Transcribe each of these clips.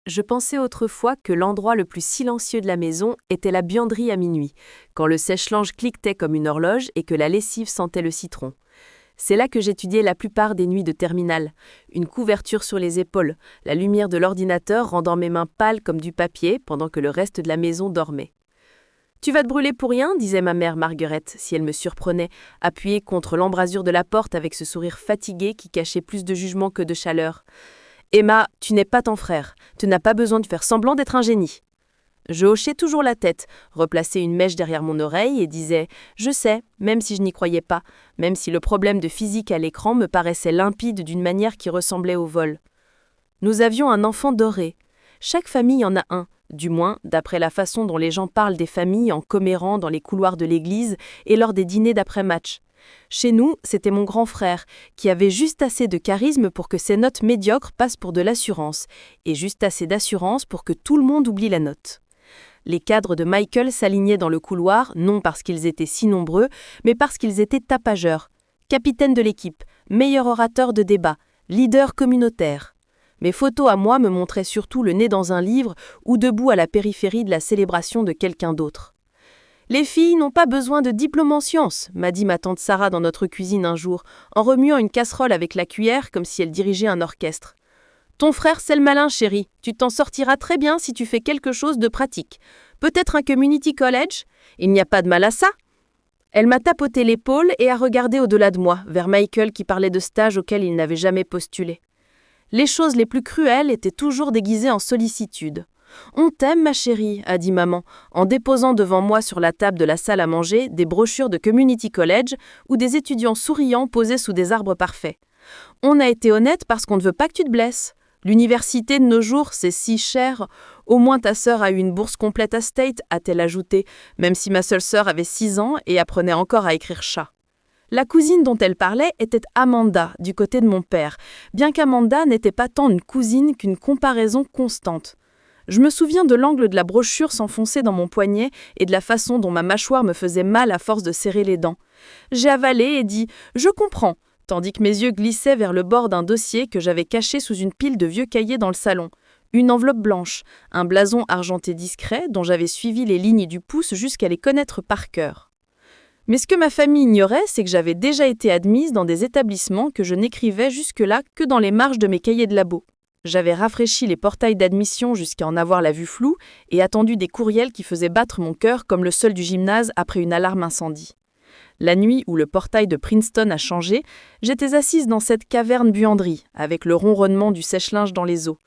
Je pensais autrefois que l'endroit le plus silencieux de la maison était la buanderie à minuit, quand le sèche-linge cliquetait comme une horloge et que la lessive sentait le citron. C'est là que j'étudiais la plupart des nuits de terminale, une couverture sur les épaules, la lumière de l'ordinateur rendant mes mains pâles comme du papier pendant que le reste de la maison dormait. « Tu vas te brûler pour rien ?» disait ma mère Marguerite, si elle me surprenait, appuyée contre l'embrasure de la porte avec ce sourire fatigué qui cachait plus de jugement que de chaleur. « Emma, tu n'es pas ton frère, tu n'as pas besoin de faire semblant d'être un génie. » Je hochais toujours la tête, replaçais une mèche derrière mon oreille et disais « Je sais », même si je n'y croyais pas, même si le problème de physique à l'écran me paraissait limpide d'une manière qui ressemblait au vol. Nous avions un enfant doré. Chaque famille en a un, du moins d'après la façon dont les gens parlent des familles en commérant dans les couloirs de l'église et lors des dîners d'après-match. Chez nous, c'était mon grand frère, qui avait juste assez de charisme pour que ses notes médiocres passent pour de l'assurance, et juste assez d'assurance pour que tout le monde oublie la note. Les cadres de Michael s'alignaient dans le couloir, non parce qu'ils étaient si nombreux, mais parce qu'ils étaient tapageurs. Capitaine de l'équipe, meilleur orateur de débat, leader communautaire. Mes photos à moi me montraient surtout le nez dans un livre ou debout à la périphérie de la célébration de quelqu'un d'autre. « Les filles n'ont pas besoin de diplôme en sciences », m'a dit ma tante Sarah dans notre cuisine un jour, en remuant une casserole avec la cuillère comme si elle dirigeait un orchestre. « Ton frère, c'est le malin, chérie. Tu t'en sortiras très bien si tu fais quelque chose de pratique. Peut-être un community college ? Il n'y a pas de mal à ça. » Elle m'a tapoté l'épaule et a regardé au-delà de moi, vers Michael qui parlait de stages auxquels il n'avait jamais postulé. Les choses les plus cruelles étaient toujours déguisées en sollicitude. « On t'aime, ma chérie », a dit maman, en déposant devant moi sur la table de la salle à manger des brochures de community college ou des étudiants souriants posés sous des arbres parfaits. « On a été honnête parce qu'on ne veut pas que tu te blesses. L'université de nos jours, c'est si cher. Au moins ta sœur a eu une bourse complète à State, a-t-elle ajouté, même si ma seule sœur avait 6 ans et apprenait encore à écrire chat. La cousine dont elle parlait était Amanda, du côté de mon père, bien qu'Amanda n'était pas tant une cousine qu'une comparaison constante. Je me souviens de l'angle de la brochure s'enfoncer dans mon poignet et de la façon dont ma mâchoire me faisait mal à force de serrer les dents. J'ai avalé et dit « Je comprends », tandis que mes yeux glissaient vers le bord d'un dossier que j'avais caché sous une pile de vieux cahiers dans le salon. Une enveloppe blanche, un blason argenté discret dont j'avais suivi les lignes du pouce jusqu'à les connaître par cœur. Mais ce que ma famille ignorait, c'est que j'avais déjà été admise dans des établissements que je n'écrivais jusque-là que dans les marges de mes cahiers de labo. J'avais rafraîchi les portails d'admission jusqu'à en avoir la vue floue et attendu des courriels qui faisaient battre mon cœur comme le sol du gymnase après une alarme incendie. La nuit où le portail de Princeton a changé, j'étais assise dans cette caverne buanderie, avec le ronronnement du sèche-linge dans les eaux.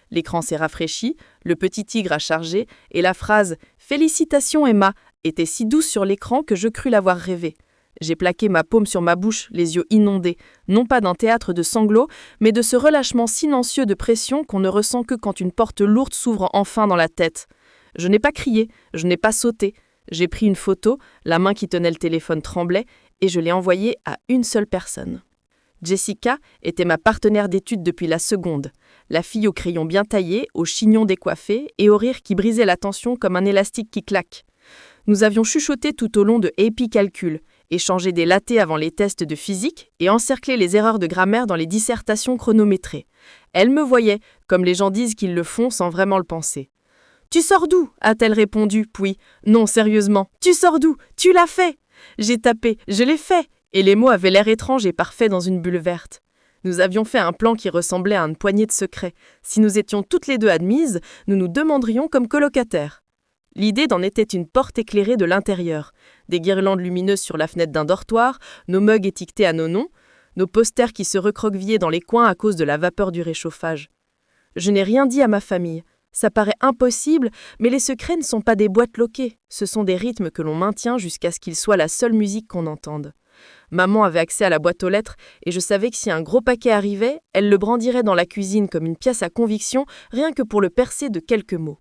L'écran s'est rafraîchi, le petit tigre a chargé, et la phrase « Félicitations Emma » était si douce sur l'écran que je crus l'avoir rêvée. J'ai plaqué ma paume sur ma bouche, les yeux inondés, non pas d'un théâtre de sanglots, mais de ce relâchement silencieux de pression qu'on ne ressent que quand une porte lourde s'ouvre enfin dans la tête. Je n'ai pas crié, je n'ai pas sauté. J'ai pris une photo, la main qui tenait le téléphone tremblait, et je l'ai envoyée à une seule personne. Jessica était ma partenaire d'études depuis la seconde, la fille au crayon bien taillé, au chignon décoiffé et au rire qui brisait la tension comme un élastique qui claque. Nous avions chuchoté tout au long de AP Calcul, échangé des lattés avant les tests de physique et encerclé les erreurs de grammaire dans les dissertations chronométrées. Elle me voyait, comme les gens disent qu'ils le font sans vraiment le penser. « Tu sors d'où » a-t-elle répondu, puis « Non, sérieusement, tu sors d'où ? Tu l'as fait » J'ai tapé « Je l'ai fait » et les mots avaient l'air étranges et parfaits dans une bulle verte. Nous avions fait un plan qui ressemblait à une poignée de secrets. Si nous étions toutes les deux admises, nous nous demanderions comme colocataires. L'idée d'en était une porte éclairée de l'intérieur, des guirlandes lumineuses sur la fenêtre d'un dortoir, nos mugs étiquetés à nos noms, nos posters qui se recroquevillaient dans les coins à cause de la vapeur du réchauffage. Je n'ai rien dit à ma famille. Ça paraît impossible, mais les secrets ne sont pas des boîtes loquées, ce sont des rythmes que l'on maintient jusqu'à ce qu'ils soient la seule musique qu'on entende. Maman avait accès à la boîte aux lettres et je savais que si un gros paquet arrivait, elle le brandirait dans la cuisine comme une pièce à conviction, rien que pour le percer de quelques mots.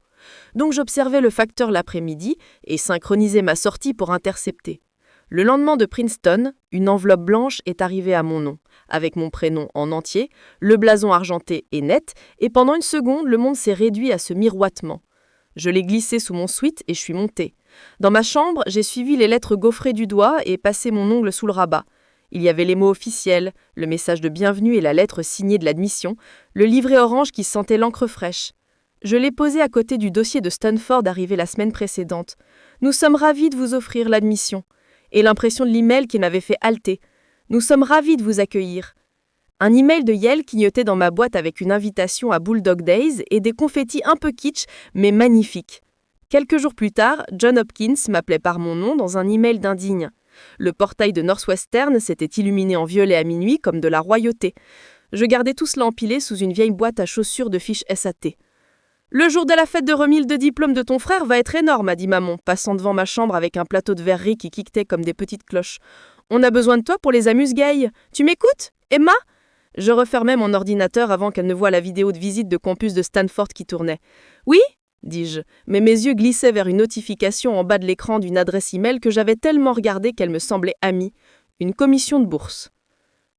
Donc j'observais le facteur l'après-midi et synchronisais ma sortie pour intercepter. Le lendemain de Princeton, une enveloppe blanche est arrivée à mon nom, avec mon prénom en entier, le blason argenté et net, et pendant une seconde, le monde s'est réduit à ce miroitement. Je l'ai glissé sous mon sweat et je suis montée. Dans ma chambre, j'ai suivi les lettres gaufrées du doigt et passé mon ongle sous le rabat. Il y avait les mots officiels, le message de bienvenue et la lettre signée de l'admission, le livret orange qui sentait l'encre fraîche. Je l'ai posé à côté du dossier de Stanford arrivé la semaine précédente. Nous sommes ravis de vous offrir l'admission. Et l'impression de l'email qui m'avait fait halter. Nous sommes ravis de vous accueillir. Un email de Yale clignotait dans ma boîte avec une invitation à Bulldog Days et des confettis un peu kitsch, mais magnifiques. Quelques jours plus tard, John Hopkins m'appelait par mon nom dans un email d'indigne. Le portail de Northwestern s'était illuminé en violet à minuit comme de la royauté. Je gardais tout cela empilé sous une vieille boîte à chaussures de fiches SAT. Le jour de la fête de remise de diplôme de ton frère va être énorme, a dit maman, passant devant ma chambre avec un plateau de verreries qui cliquetait comme des petites cloches. On a besoin de toi pour les amuse-gueules. Tu m'écoutes, Emma ? Je refermais mon ordinateur avant qu'elle ne voie la vidéo de visite de campus de Stanford qui tournait. Oui ? Dis-je, mais mes yeux glissaient vers une notification en bas de l'écran d'une adresse email que j'avais tellement regardée qu'elle me semblait amie. Une commission de bourse.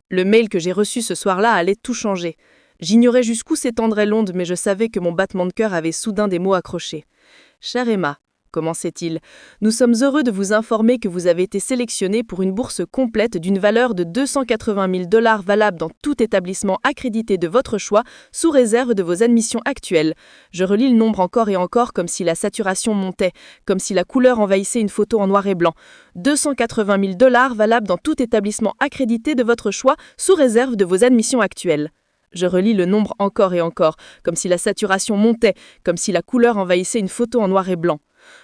Le mail que j'ai reçu ce soir-là allait tout changer. J'ignorais jusqu'où s'étendrait l'onde, mais je savais que mon battement de cœur avait soudain des mots accrochés. « Chère Emma », commençait-il, « nous sommes heureux de vous informer que vous avez été sélectionnée pour une bourse complète d'une valeur de 280 000 $ valable dans tout établissement accrédité de votre choix, sous réserve de vos admissions actuelles. » Je relis le nombre encore et encore comme si la saturation montait, comme si la couleur envahissait une photo en noir et blanc. 280 000 $ valable dans tout établissement accrédité de votre choix, sous réserve de vos admissions actuelles. Je relis le nombre encore et encore, comme si la saturation montait, comme si la couleur envahissait une photo en noir et blanc.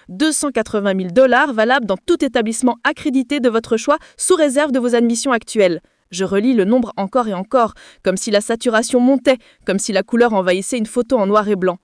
280 000 $ valable dans tout établissement accrédité de votre choix, sous réserve de vos admissions actuelles. Je relis le nombre encore et encore, comme si la saturation montait, comme si la couleur envahissait une photo en noir et blanc.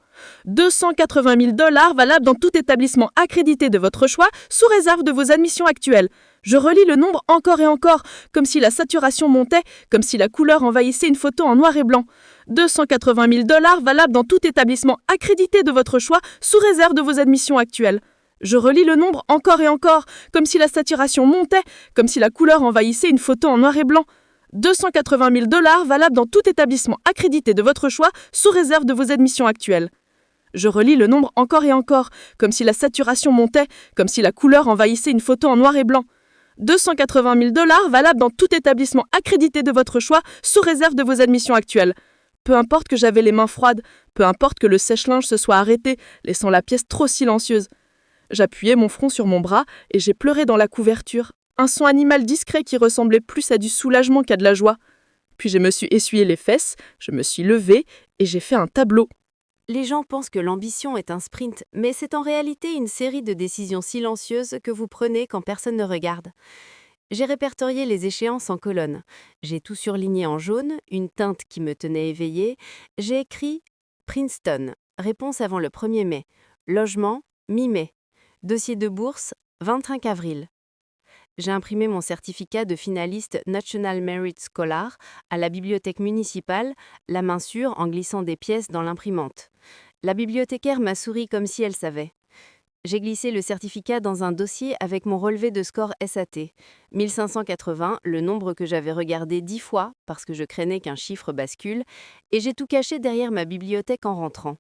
280 000 $ valable dans tout établissement accrédité de votre choix, sous réserve de vos admissions actuelles. Je relis le nombre encore et encore, comme si la saturation montait, comme si la couleur envahissait une photo en noir et blanc. 280 000 $ valable dans tout établissement accrédité de votre choix, sous réserve de vos admissions actuelles. Je relis le nombre encore et encore, comme si la saturation montait, comme si la couleur envahissait une photo en noir et blanc. 280 000 $ valable dans tout établissement accrédité de votre choix, sous réserve de vos admissions actuelles. Je relis le nombre encore et encore, comme si la saturation montait, comme si la couleur envahissait une photo en noir et blanc. 280 000 $ valable dans tout établissement accrédité de votre choix, sous réserve de vos admissions actuelles. Peu importe que j'avais les mains froides, peu importe que le sèche-linge se soit arrêté, laissant la pièce trop silencieuse. J'appuyais mon front sur mon bras et j'ai pleuré dans la couverture, un son animal discret qui ressemblait plus à du soulagement qu'à de la joie. Puis je me suis essuyé les fesses, je me suis levée et j'ai fait un tableau. Les gens pensent que l'ambition est un sprint, mais c'est en réalité une série de décisions silencieuses que vous prenez quand personne ne regarde. J'ai répertorié les échéances en colonnes. J'ai tout surligné en jaune, une teinte qui me tenait éveillée. J'ai écrit Princeton, réponse avant le 1er mai. Logement, mi-mai. Dossier de bourse, 25 avril. J'ai imprimé mon certificat de finaliste National Merit Scholar à la bibliothèque municipale, la main sûre en glissant des pièces dans l'imprimante. La bibliothécaire m'a souri comme si elle savait. J'ai glissé le certificat dans un dossier avec mon relevé de score SAT. 1580, le nombre que j'avais regardé 10 fois parce que je craignais qu'un chiffre bascule, et j'ai tout caché derrière ma bibliothèque en rentrant.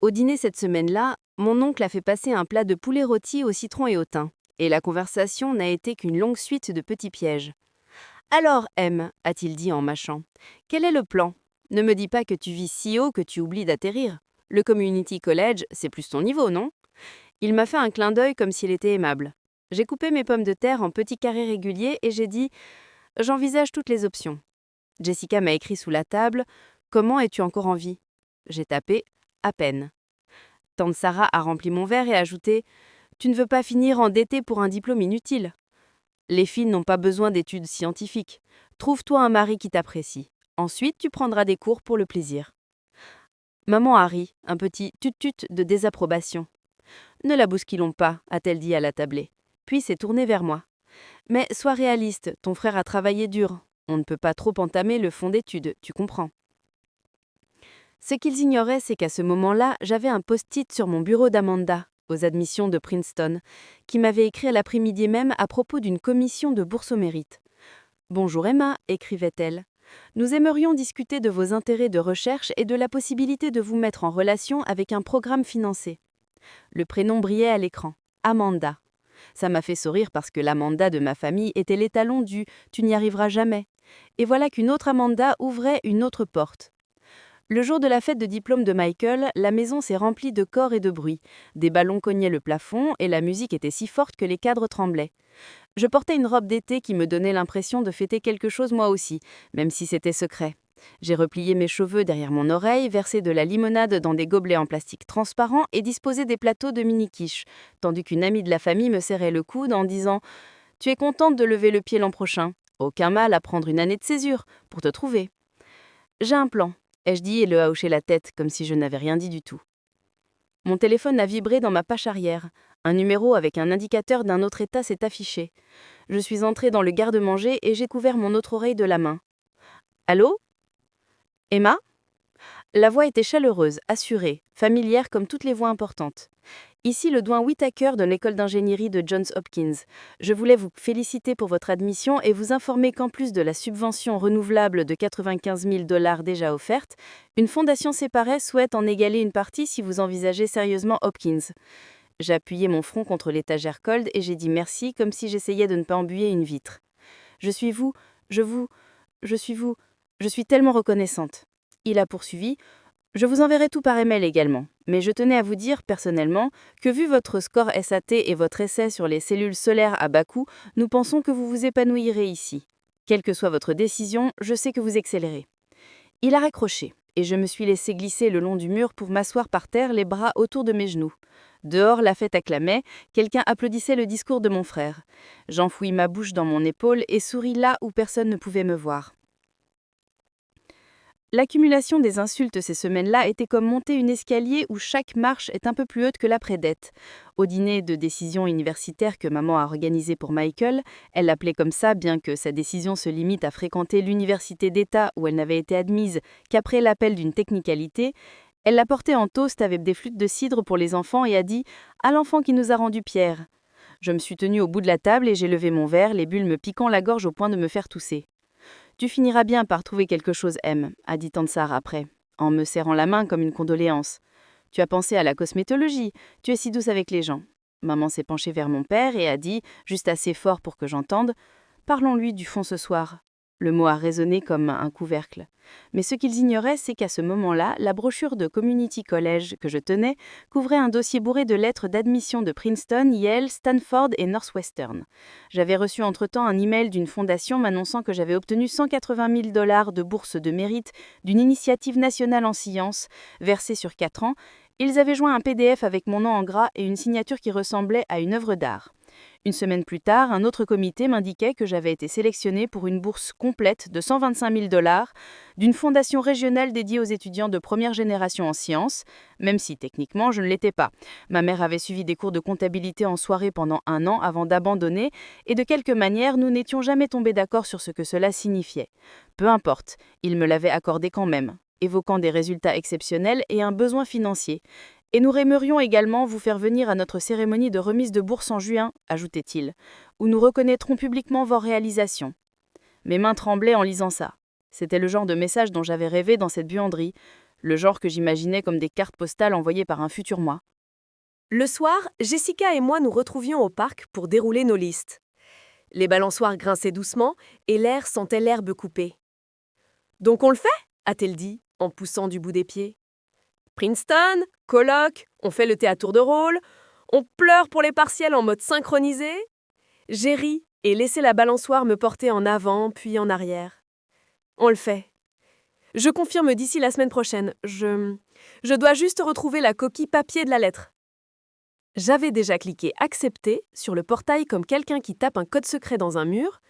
Au dîner cette semaine-là, mon oncle a fait passer un plat de poulet rôti au citron et au thym. Et la conversation n'a été qu'une longue suite de petits pièges. « Alors, M, a-t-il dit en mâchant, quel est le plan ? Ne me dis pas que tu vis si haut que tu oublies d'atterrir. Le community college, c'est plus ton niveau, non ?» Il m'a fait un clin d'œil comme s'il était aimable. J'ai coupé mes pommes de terre en petits carrés réguliers et j'ai dit « J'envisage toutes les options. » Jessica m'a écrit sous la table « Comment es-tu encore en vie ?» J'ai tapé « À peine ». Tante Sarah a rempli mon verre et a ajouté « Tu ne veux pas finir endetté pour un diplôme inutile. Les filles n'ont pas besoin d'études scientifiques. Trouve-toi un mari qui t'apprécie. Ensuite, tu prendras des cours pour le plaisir. » Maman a ri, un petit tut-tut de désapprobation. « Ne la bousculons pas, a-t-elle dit à la tablée. Puis s'est tournée vers moi. « Mais sois réaliste, ton frère a travaillé dur. On ne peut pas trop entamer le fond d'études, tu comprends. » Ce qu'ils ignoraient, c'est qu'à ce moment-là, j'avais un post-it sur mon bureau d'Amanda, aux admissions de Princeton, qui m'avait écrit l'après-midi même à propos d'une commission de bourse au mérite. « Bonjour Emma », écrivait-elle. « Nous aimerions discuter de vos intérêts de recherche et de la possibilité de vous mettre en relation avec un programme financé. » Le prénom brillait à l'écran. Amanda. Ça m'a fait sourire parce que l'Amanda de ma famille était l'étalon du « tu n'y arriveras jamais ». Et voilà qu'une autre Amanda ouvrait une autre porte. Le jour de la fête de diplôme de Michael, la maison s'est remplie de cors et de bruit. Des ballons cognaient le plafond et la musique était si forte que les cadres tremblaient. Je portais une robe d'été qui me donnait l'impression de fêter quelque chose moi aussi, même si c'était secret. J'ai replié mes cheveux derrière mon oreille, versé de la limonade dans des gobelets en plastique transparent et disposé des plateaux de mini-quiches, tandis qu'une amie de la famille me serrait le coude en disant « Tu es contente de lever le pied l'an prochain ? Aucun mal à prendre une année de césure pour te trouver. » J'ai un plan, ai-je dit et le a hoché la tête comme si je n'avais rien dit du tout. Mon téléphone a vibré dans ma poche arrière. Un numéro avec un indicateur d'un autre état s'est affiché. Je suis entrée dans le garde-manger et j'ai couvert mon autre oreille de la main. « Allô ? Emma ?» La voix était chaleureuse, assurée, familière comme toutes les voix importantes. Ici le doyen Whittaker de l'école d'ingénierie de Johns Hopkins. Je voulais vous féliciter pour votre admission et vous informer qu'en plus de la subvention renouvelable de 95 000 $ déjà offerte, une fondation séparée souhaite en égaler une partie si vous envisagez sérieusement Hopkins. J'ai appuyé mon front contre l'étagère Cold et j'ai dit merci comme si j'essayais de ne pas embuer une vitre. Je suis tellement reconnaissante. Il a poursuivi. Je vous enverrai tout par email également, mais je tenais à vous dire personnellement que vu votre score SAT et votre essai sur les cellules solaires à bas coût, nous pensons que vous vous épanouirez ici. Quelle que soit votre décision, je sais que vous excellerez. Il a raccroché, et je me suis laissé glisser le long du mur pour m'asseoir par terre, les bras autour de mes genoux. Dehors, la fête acclamait, quelqu'un applaudissait le discours de mon frère. J'enfouis ma bouche dans mon épaule et souris là où personne ne pouvait me voir. L'accumulation des insultes ces semaines-là était comme monter une escalier où chaque marche est un peu plus haute que l'après-dette. Au dîner de décision universitaire que maman a organisé pour Michael, elle l'appelait comme ça bien que sa décision se limite à fréquenter l'université d'État où elle n'avait été admise qu'après l'appel d'une technicalité, elle l'a porté en toast avec des flûtes de cidre pour les enfants et a dit « À l'enfant qui nous a rendu Pierre ». Je me suis tenue au bout de la table et j'ai levé mon verre, les bulles me piquant la gorge au point de me faire tousser. « Tu finiras bien par trouver quelque chose, M, a dit Tansar après, en me serrant la main comme une condoléance. Tu as pensé à la cosmétologie, tu es si douce avec les gens. Maman s'est penchée vers mon père et a dit, juste assez fort pour que j'entende, « Parlons-lui du fond ce soir ». Le mot a résonné comme un couvercle. Mais ce qu'ils ignoraient, c'est qu'à ce moment-là, la brochure de Community College que je tenais couvrait un dossier bourré de lettres d'admission de Princeton, Yale, Stanford et Northwestern. J'avais reçu entre-temps un email d'une fondation m'annonçant que j'avais obtenu 180 000 $ de bourse de mérite d'une initiative nationale en sciences, versée sur 4 ans. Ils avaient joint un PDF avec mon nom en gras et une signature qui ressemblait à une œuvre d'art. Une semaine plus tard, un autre comité m'indiquait que j'avais été sélectionnée pour une bourse complète de 125 000 $ d'une fondation régionale dédiée aux étudiants de première génération en sciences, même si techniquement je ne l'étais pas. Ma mère avait suivi des cours de comptabilité en soirée pendant 1 an avant d'abandonner, et de quelque manière nous n'étions jamais tombés d'accord sur ce que cela signifiait. Peu importe, il me l'avait accordé quand même, évoquant des résultats exceptionnels et un besoin financier. Et nous aimerions également vous faire venir à notre cérémonie de remise de bourse en juin, ajoutait-il, où nous reconnaîtrons publiquement vos réalisations. Mes mains tremblaient en lisant ça. C'était le genre de message dont j'avais rêvé dans cette buanderie, le genre que j'imaginais comme des cartes postales envoyées par un futur moi. Le soir, Jessica et moi nous retrouvions au parc pour dérouler nos listes. Les balançoires grinçaient doucement et l'air sentait l'herbe coupée. « Donc on le fait ?» a-t-elle dit, en poussant du bout des pieds. Princeton, colloque, on fait le thé à tour de rôle, on pleure pour les partiels en mode synchronisé. J'ai ri et laissé la balançoire me porter en avant puis en arrière. On le fait. Je confirme d'ici la semaine prochaine. Je dois juste retrouver la coquille papier de la lettre. J'avais déjà cliqué « Accepter » sur le portail comme quelqu'un qui tape un code secret dans un mur,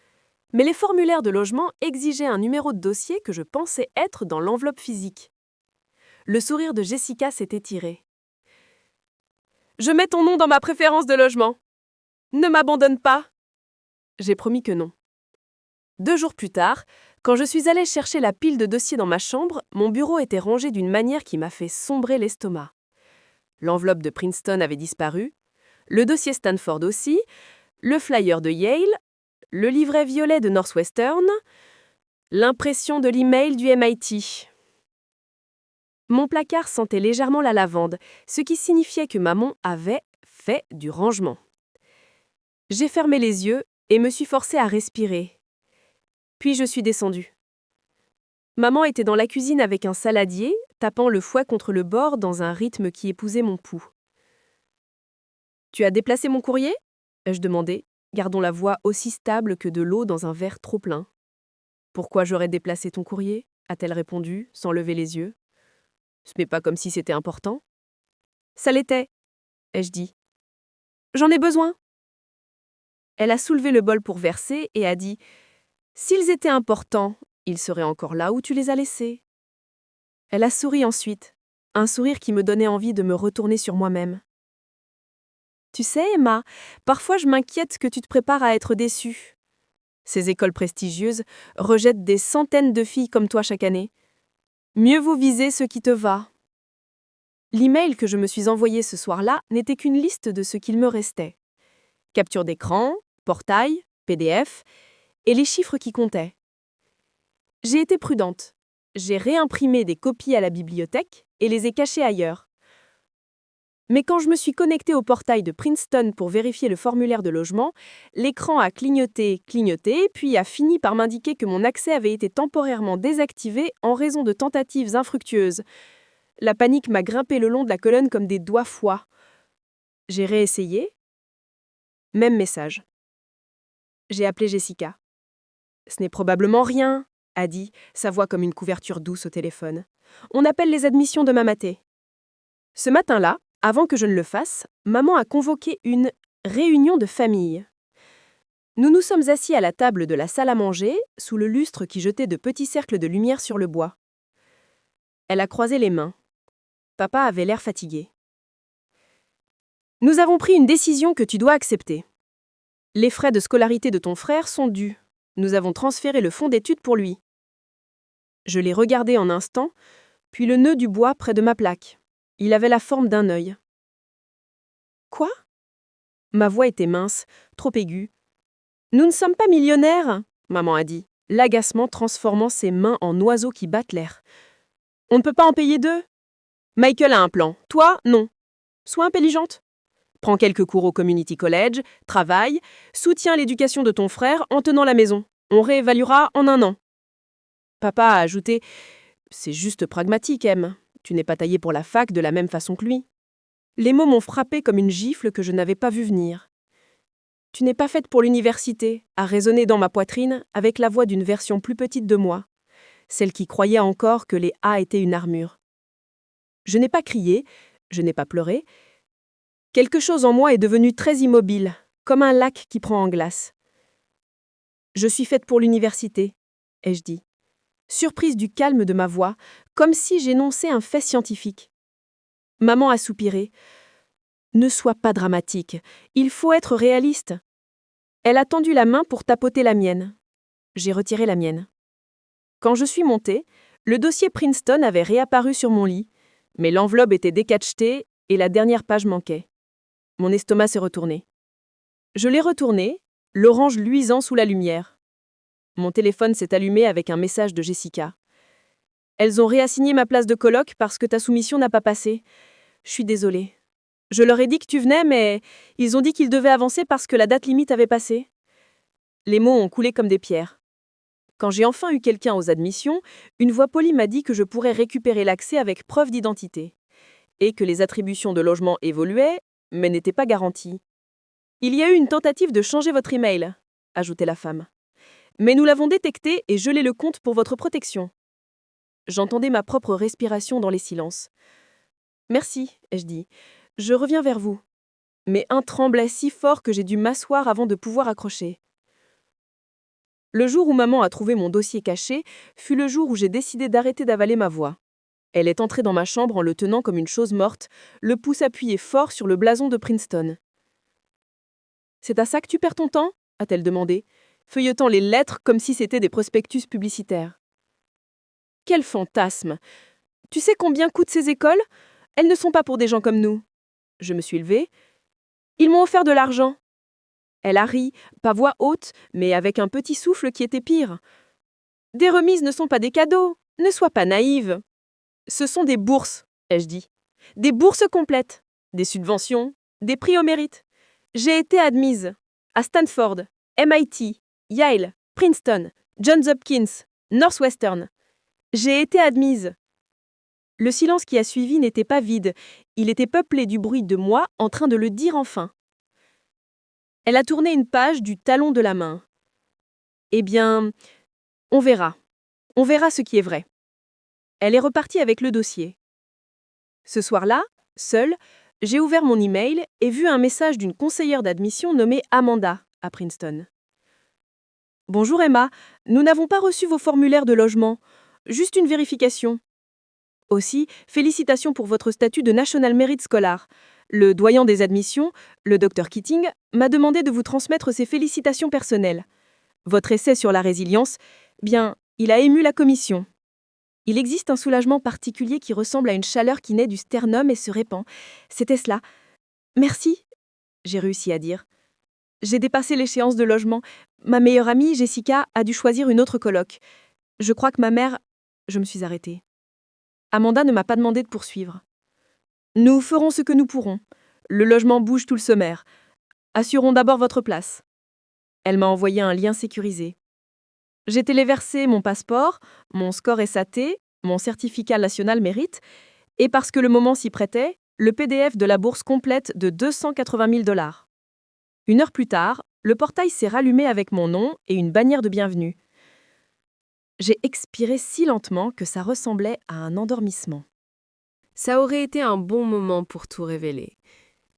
mais les formulaires de logement exigeaient un numéro de dossier que je pensais être dans l'enveloppe physique. Le sourire de Jessica s'est étiré. « Je mets ton nom dans ma préférence de logement. Ne m'abandonne pas !» J'ai promis que non. 2 jours plus tard, quand je suis allée chercher la pile de dossiers dans ma chambre, mon bureau était rangé d'une manière qui m'a fait sombrer l'estomac. L'enveloppe de Princeton avait disparu, le dossier Stanford aussi, le flyer de Yale, le livret violet de Northwestern, l'impression de l'email du MIT. Mon placard sentait légèrement la lavande, ce qui signifiait que maman avait fait du rangement. J'ai fermé les yeux et me suis forcée à respirer. Puis je suis descendue. Maman était dans la cuisine avec un saladier, tapant le fouet contre le bord dans un rythme qui épousait mon pouls. Tu as déplacé mon courrier ? Ai-je demandé, gardant la voix aussi stable que de l'eau dans un verre trop plein. Pourquoi j'aurais déplacé ton courrier ? A-t-elle répondu, sans lever les yeux. Ce n'est pas comme si c'était important. Ça l'était, ai-je dit. J'en ai besoin. Elle a soulevé le bol pour verser et a dit « S'ils étaient importants, ils seraient encore là où tu les as laissés. » Elle a souri ensuite, un sourire qui me donnait envie de me retourner sur moi-même. Tu sais, Emma, parfois je m'inquiète que tu te prépares à être déçue. Ces écoles prestigieuses rejettent des centaines de filles comme toi chaque année. Mieux vaut viser ce qui te va. L'email que je me suis envoyé ce soir-là n'était qu'une liste de ce qu'il me restait. Capture d'écran, portail, PDF, et les chiffres qui comptaient. J'ai été prudente. J'ai réimprimé des copies à la bibliothèque et les ai cachées ailleurs. Mais quand je me suis connectée au portail de Princeton pour vérifier le formulaire de logement, l'écran a clignoté, puis a fini par m'indiquer que mon accès avait été temporairement désactivé en raison de tentatives infructueuses. La panique m'a grimpé le long de la colonne comme des doigts froids. J'ai réessayé. Même message. J'ai appelé Jessica. « Ce n'est probablement rien », a dit, sa voix comme une couverture douce au téléphone. « On appelle les admissions demain matin. » Ce matin-là, avant que je ne le fasse, maman a convoqué une réunion de famille. Nous nous sommes assis à la table de la salle à manger, sous le lustre qui jetait de petits cercles de lumière sur le bois. Elle a croisé les mains. Papa avait l'air fatigué. « Nous avons pris une décision que tu dois accepter. Les frais de scolarité de ton frère sont dus. Nous avons transféré le fonds d'études pour lui. » Je l'ai regardé un instant, puis le nœud du bois près de ma plaque. Il avait la forme d'un œil. « Quoi ?» Ma voix était mince, trop aiguë. « Nous ne sommes pas millionnaires, » maman a dit, l'agacement transformant ses mains en oiseaux qui battent l'air. « On ne peut pas en payer deux. Michael a un plan, toi, non. Sois intelligente. Prends quelques cours au community college, travaille, soutiens l'éducation de ton frère en tenant la maison. On réévaluera en 1 an. » Papa a ajouté « C'est juste pragmatique, Em. Tu n'es pas taillée pour la fac de la même façon que lui. » Les mots m'ont frappé comme une gifle que je n'avais pas vue venir. « Tu n'es pas faite pour l'université » a résonné dans ma poitrine avec la voix d'une version plus petite de moi, celle qui croyait encore que les A étaient une armure. Je n'ai pas crié, je n'ai pas pleuré. Quelque chose en moi est devenu très immobile, comme un lac qui prend en glace. « Je suis faite pour l'université », ai-je dit, surprise du calme de ma voix, comme si j'énonçais un fait scientifique. Maman a soupiré. « Ne sois pas dramatique, il faut être réaliste. » Elle a tendu la main pour tapoter la mienne. J'ai retiré la mienne. Quand je suis montée, le dossier Princeton avait réapparu sur mon lit, mais l'enveloppe était décachetée et la dernière page manquait. Mon estomac s'est retourné. Je l'ai retourné, l'orange luisant sous la lumière. Mon téléphone s'est allumé avec un message de Jessica. « Elles ont réassigné ma place de coloc parce que ta soumission n'a pas passé. Je suis désolée. Je leur ai dit que tu venais, mais ils ont dit qu'ils devaient avancer parce que la date limite avait passé. » Les mots ont coulé comme des pierres. Quand j'ai enfin eu quelqu'un aux admissions, une voix polie m'a dit que je pourrais récupérer l'accès avec preuve d'identité et que les attributions de logement évoluaient, mais n'étaient pas garanties. « Il y a eu une tentative de changer votre email, » ajoutait la femme. « Mais nous l'avons détecté et gelé le compte pour votre protection. » J'entendais ma propre respiration dans les silences. « Merci, ai-je dit. Je reviens vers vous. » Mais un tremblait si fort que j'ai dû m'asseoir avant de pouvoir accrocher. Le jour où maman a trouvé mon dossier caché fut le jour où j'ai décidé d'arrêter d'avaler ma voix. Elle est entrée dans ma chambre en le tenant comme une chose morte, le pouce appuyé fort sur le blason de Princeton. « C'est à ça que tu perds ton temps ?» a-t-elle demandé, feuilletant les lettres comme si c'était des prospectus publicitaires. « Quel fantasme ! Tu sais combien coûtent ces écoles ? Elles ne sont pas pour des gens comme nous. » Je me suis levée. « Ils m'ont offert de l'argent. » Elle a ri, pas voix haute, mais avec un petit souffle qui était pire. « Des remises ne sont pas des cadeaux. Ne sois pas naïve. »« Ce sont des bourses, » ai-je dit. « Des bourses complètes, des subventions, des prix au mérite. J'ai été admise à Stanford, MIT, Yale, Princeton, Johns Hopkins, Northwestern. J'ai été admise. Le silence qui a suivi n'était pas vide, il était peuplé du bruit de moi en train de le dire enfin. Elle a tourné une page du talon de la main. Eh bien, on verra. On verra ce qui est vrai. Elle est repartie avec le dossier. Ce soir-là, seule, j'ai ouvert mon email et vu un message d'une conseillère d'admission nommée Amanda à Princeton. Bonjour Emma, nous n'avons pas reçu vos formulaires de logement, juste une vérification. Aussi, félicitations pour votre statut de National Merit Scholar. Le doyen des admissions, le Dr Keating, m'a demandé de vous transmettre ses félicitations personnelles. Votre essai sur la résilience, bien, il a ému la commission. Il existe un soulagement particulier qui ressemble à une chaleur qui naît du sternum et se répand. C'était cela. Merci, j'ai réussi à dire. J'ai dépassé l'échéance de logement. Ma meilleure amie, Jessica, a dû choisir une autre coloc. Je crois que ma mère... Je me suis arrêtée. Amanda ne m'a pas demandé de poursuivre. Nous ferons ce que nous pourrons. Le logement bouge tout le sommaire. Assurons d'abord votre place. Elle m'a envoyé un lien sécurisé. J'ai téléversé mon passeport, mon score SAT, mon certificat national mérite, et parce que le moment s'y prêtait, le PDF de la bourse complète de 280 000 $. Une heure plus tard, le portail s'est rallumé avec mon nom et une bannière de bienvenue. J'ai expiré si lentement que ça ressemblait à un endormissement. Ça aurait été un bon moment pour tout révéler.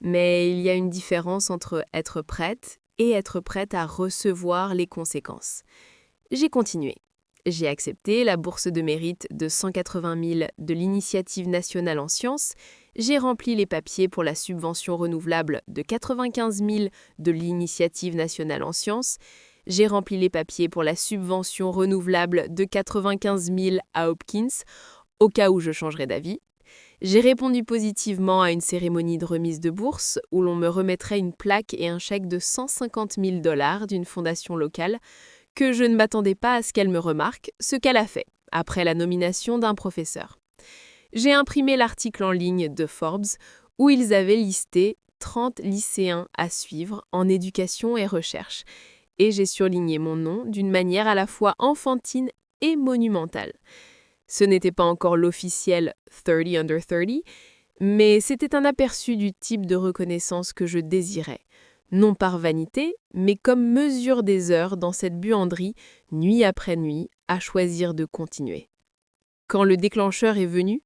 Mais il y a une différence entre être prête et être prête à recevoir les conséquences. J'ai continué. J'ai accepté la bourse de mérite de 180 000 de l'Initiative nationale en sciences. J'ai rempli les papiers pour la subvention renouvelable de 95 000 de l'Initiative nationale en sciences. J'ai rempli les papiers pour la subvention renouvelable de 95 000 à Hopkins, au cas où je changerais d'avis. J'ai répondu positivement à une cérémonie de remise de bourse où l'on me remettrait une plaque et un chèque de 150 000 $ d'une fondation locale que je ne m'attendais pas à ce qu'elle me remarque, ce qu'elle a fait, après la nomination d'un professeur. J'ai imprimé l'article en ligne de Forbes où ils avaient listé 30 lycéens à suivre en éducation et recherche, et j'ai surligné mon nom d'une manière à la fois enfantine et monumentale. Ce n'était pas encore l'officiel 30 under 30, mais c'était un aperçu du type de reconnaissance que je désirais, non par vanité, mais comme mesure des heures dans cette buanderie, nuit après nuit, à choisir de continuer. Quand le déclencheur est venu,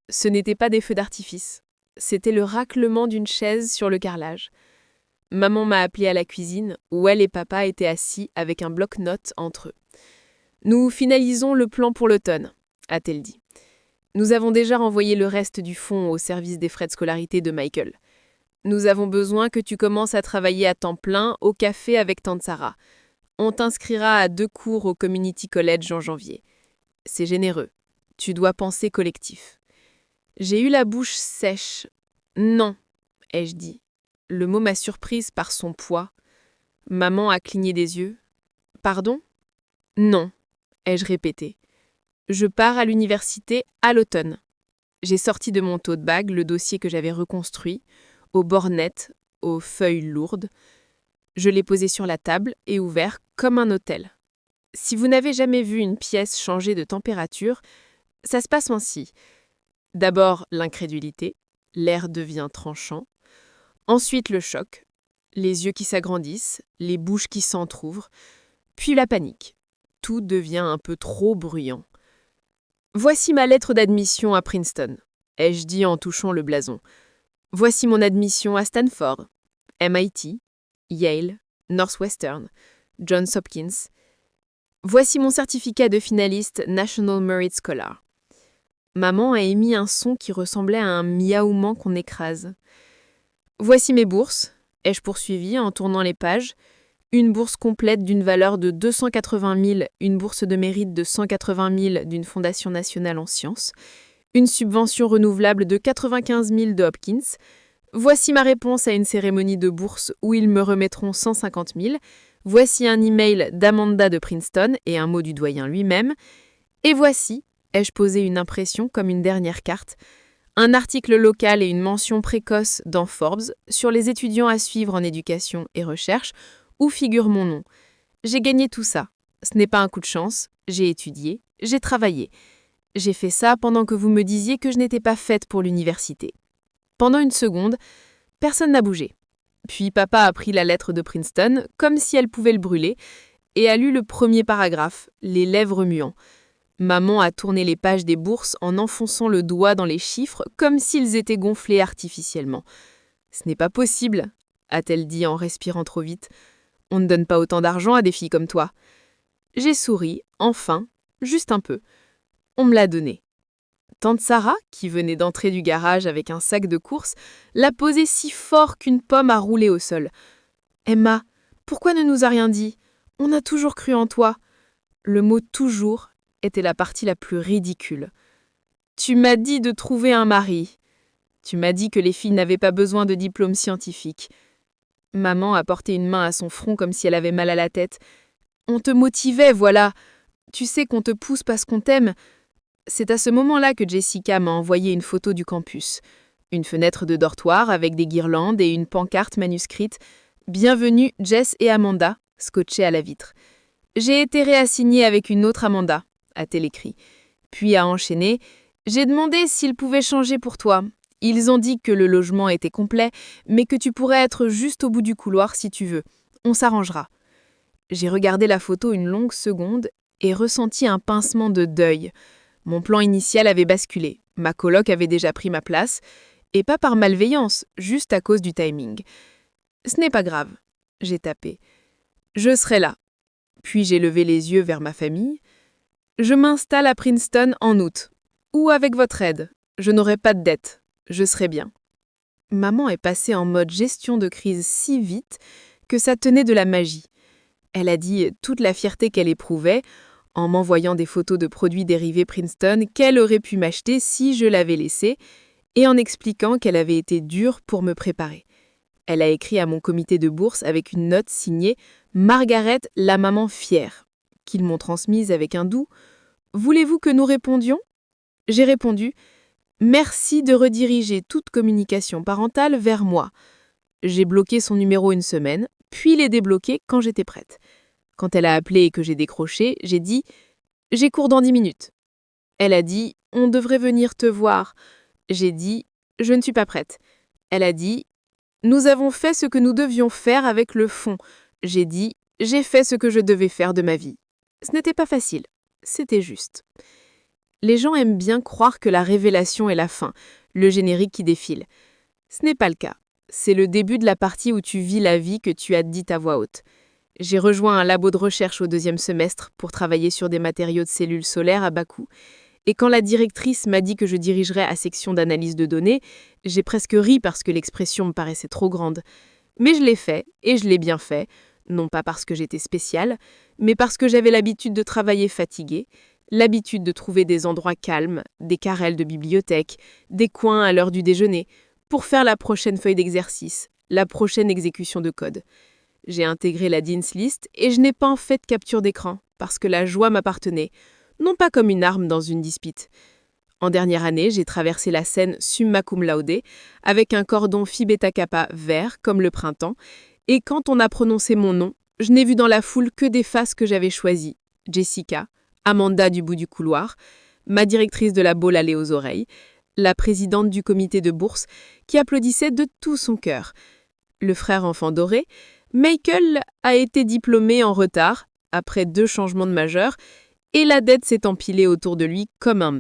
ce n'était pas des feux d'artifice, c'était le raclement d'une chaise sur le carrelage. Maman m'a appelée à la cuisine, où elle et papa étaient assis avec un bloc-notes entre eux. « Nous finalisons le plan pour l'automne », a-t-elle dit. « Nous avons déjà renvoyé le reste du fonds au service des frais de scolarité de Michael. Nous avons besoin que tu commences à travailler à temps plein au café avec tante Sarah. On t'inscrira à 2 cours au Community College en janvier. C'est généreux. Tu dois penser collectif. » J'ai eu la bouche sèche. « Non, ai-je dit. Le mot m'a surprise par son poids. Maman a cligné des yeux. « Pardon ? » ?»« Non, ai-je répété. Je pars à l'université à l'automne. J'ai sorti de mon tote bag le dossier que j'avais reconstruit, aux bords nets, aux feuilles lourdes. Je l'ai posé sur la table et ouvert comme un hôtel. Si vous n'avez jamais vu une pièce changer de température, ça se passe ainsi. D'abord l'incrédulité, l'air devient tranchant. Ensuite le choc, les yeux qui s'agrandissent, les bouches qui s'entr'ouvrent. Puis la panique. Tout devient un peu trop bruyant. Voici ma lettre d'admission à Princeton, ai-je dit en touchant le blason. Voici mon admission à Stanford, MIT, Yale, Northwestern, Johns Hopkins. Voici mon certificat de finaliste National Merit Scholar. Maman a émis un son qui ressemblait à un miaoulement qu'on écrase. Voici mes bourses, ai-je poursuivi en tournant les pages. Une bourse complète d'une valeur de 280 000, une bourse de mérite de 180 000 d'une fondation nationale en sciences, une subvention renouvelable de 95 000 de Hopkins. Voici ma réponse à une cérémonie de bourse où ils me remettront 150 000. Voici un email d'Amanda de Princeton et un mot du doyen lui-même. Et voici, ai-je posé une impression comme une dernière carte, un article local et une mention précoce dans Forbes sur les étudiants à suivre en éducation et recherche, où figure mon nom. J'ai gagné tout ça. Ce n'est pas un coup de chance. J'ai étudié, j'ai travaillé. J'ai fait ça pendant que vous me disiez que je n'étais pas faite pour l'université. Pendant une seconde, personne n'a bougé. Puis papa a pris la lettre de Princeton, comme si elle pouvait le brûler, et a lu le premier paragraphe, les lèvres muant. Maman a tourné les pages des bourses en enfonçant le doigt dans les chiffres comme s'ils étaient gonflés artificiellement. « Ce n'est pas possible », a-t-elle dit en respirant trop vite. « On ne donne pas autant d'argent à des filles comme toi. » J'ai souri, enfin, juste un peu. On me l'a donné. Tante Sarah, qui venait d'entrer du garage avec un sac de courses, l'a posé si fort qu'une pomme a roulé au sol. « Emma, pourquoi ne nous a rien dit ? On a toujours cru en toi. » Le mot « toujours » était la partie la plus ridicule. « Tu m'as dit de trouver un mari. Tu m'as dit que les filles n'avaient pas besoin de diplôme scientifique. » Maman a porté une main à son front comme si elle avait mal à la tête. « On te motivait, voilà. Tu sais qu'on te pousse parce qu'on t'aime. » C'est à ce moment-là que Jessica m'a envoyé une photo du campus. Une fenêtre de dortoir avec des guirlandes et une pancarte manuscrite « Bienvenue Jess et Amanda » scotchée à la vitre. « J'ai été réassignée avec une autre Amanda » a-t-elle écrit. Puis a enchaîné « J'ai demandé s'ils pouvaient changer pour toi. Ils ont dit que le logement était complet, mais que tu pourrais être juste au bout du couloir si tu veux. On s'arrangera. » J'ai regardé la photo une longue seconde et ressenti un pincement de deuil. Mon plan initial avait basculé. Ma coloc avait déjà pris ma place, et pas par malveillance, juste à cause du timing. Ce n'est pas grave, j'ai tapé. Je serai là. Puis j'ai levé les yeux vers ma famille. Je m'installe à Princeton en août. Ou avec votre aide. Je n'aurai pas de dette. Je serai bien. Maman est passée en mode gestion de crise si vite que ça tenait de la magie. Elle a dit toute la fierté qu'elle éprouvait en m'envoyant des photos de produits dérivés Princeton qu'elle aurait pu m'acheter si je l'avais laissé, et en expliquant qu'elle avait été dure pour me préparer. Elle a écrit à mon comité de bourse avec une note signée « Margaret, la maman fière », qu'ils m'ont transmise avec un doux « Voulez-vous que nous répondions ?» J'ai répondu « Merci de rediriger toute communication parentale vers moi. » J'ai bloqué son numéro une semaine, puis l'ai débloqué quand j'étais prête. Quand elle a appelé et que j'ai décroché, j'ai dit « J'ai cours dans 10 minutes ». Elle a dit « On devrait venir te voir ». J'ai dit « Je ne suis pas prête ». Elle a dit « Nous avons fait ce que nous devions faire avec le fonds ». J'ai dit « J'ai fait ce que je devais faire de ma vie ». Ce n'était pas facile, c'était juste. Les gens aiment bien croire que la révélation est la fin, le générique qui défile. Ce n'est pas le cas. C'est le début de la partie où tu vis la vie que tu as dite à voix haute. J'ai rejoint un labo de recherche au 2e semestre pour travailler sur des matériaux de cellules solaires à bas coût. Et quand la directrice m'a dit que je dirigerais à section d'analyse de données, j'ai presque ri parce que l'expression me paraissait trop grande. Mais je l'ai fait, et je l'ai bien fait, non pas parce que j'étais spéciale, mais parce que j'avais l'habitude de travailler fatiguée, l'habitude de trouver des endroits calmes, des carrels de bibliothèque, des coins à l'heure du déjeuner, pour faire la prochaine feuille d'exercice, la prochaine exécution de code. J'ai intégré la Dean's List et je n'ai pas en fait de capture d'écran, parce que la joie m'appartenait, non pas comme une arme dans une dispute. En dernière année, j'ai traversé la scène summa cum laude avec un cordon Phi Beta Kappa vert comme le printemps, et quand on a prononcé mon nom, je n'ai vu dans la foule que des faces que j'avais choisies. Jessica, Amanda du bout du couloir, ma directrice de la Baule allée aux oreilles, la présidente du comité de bourse qui applaudissait de tout son cœur. Le frère enfant doré, Michael a été diplômé en retard, après 2 changements de majeur, et la dette s'est empilée autour de lui comme un